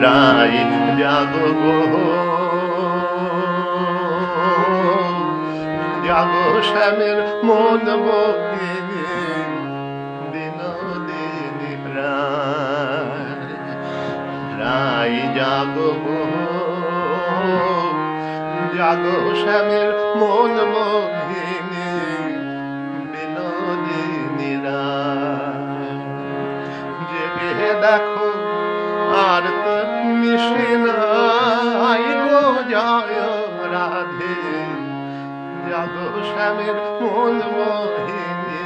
রাই জাগো গো, জাগো শ্যামের মন মোহিনী বিনোদিনী প্রায়। রাই জাগো গো, জাগো শ্যামের মন মোহিনী বিনোদিনী রায়। জেগে দেখো আর তো মিশে নাই গো, জয় রাধে জাগো শ্যামের মন মোহিনী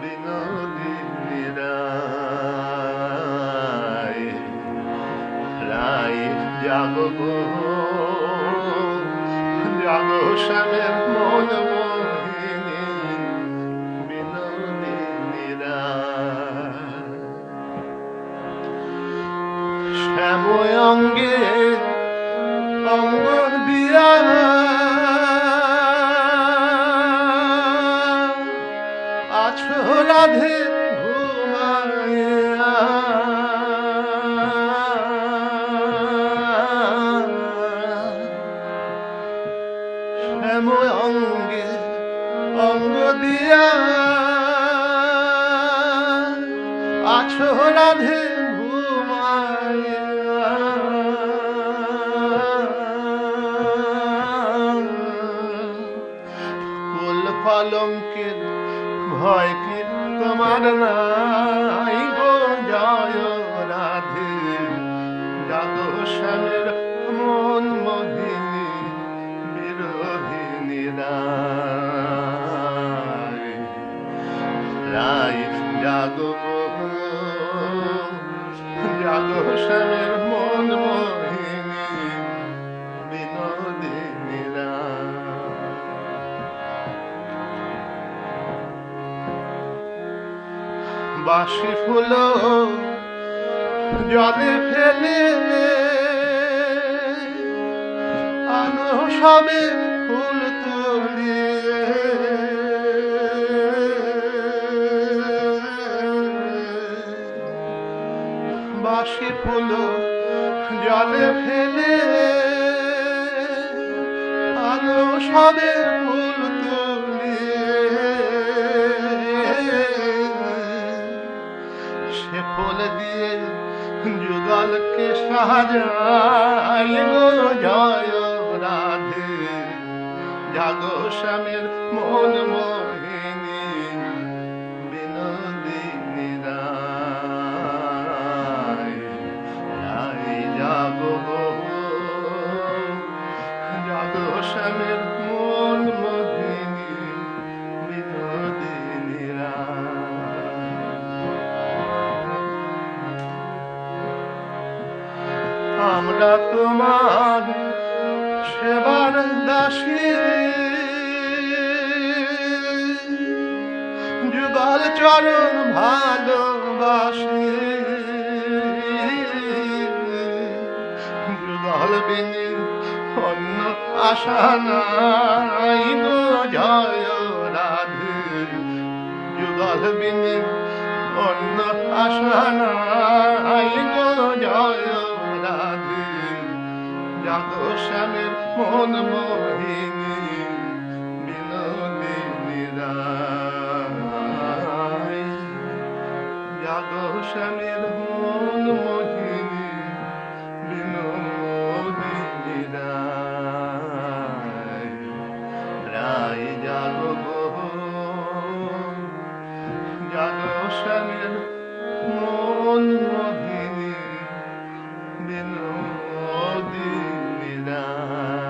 বিনোদিনী রায়। রাই জাগো গো, জাগো শ্যামের মন মোহিনী বিনোদিনী রায়। শ্যাম অঙ্গে অঙ্গ দিয়া আছো রাধে ঘুমাইয়া। শ্যাম অঙ্গে অঙ্গ দিয়া আছো রাধে ঘুমাইয়া। কুল কলঙ্কের ভয় কি তোমার নাই গো, জয় রাধে জাগো শ্যামের মন মোহিনী বিরোহিনী রায়। রাই জাগো গো, জাগো শ্যামের মন মোহিনী বিনোদিনী রায়। বাঁশি ফুল জলে ফেলে আনো সবে ফুল তুলিয়ে। বাঁশি ফুল জলে ফেলে আনো সবে ফুল তুলিয়ে। সে ফুল দিয়ে যুগলকে সাজাই গো, জয় রাধে জাগো শ্যামের মন মোহিনী বিনোদিনী রায়। রাই জাগো গো, জাগো শ্যামের মন মোহিনী বিনোদিনী রায়। আমরা তোমার সেবার দাসী, যুগল চরণ ভালোবাসি। যুগল বিনি অন্য আশা নাই গো, জয় রাধে যুগল বিনি অন্য আশা নাই গো, জয় রাধে জাগো শ্যামের মন মোহিনী বিনোদিনী রায়। জাগো শ্যামের মন মোহিনী বিনোদিনী রায়। রাই জাগো গো, জাগো শ্যামের মন মোহিনী বিনোদিনী রায়।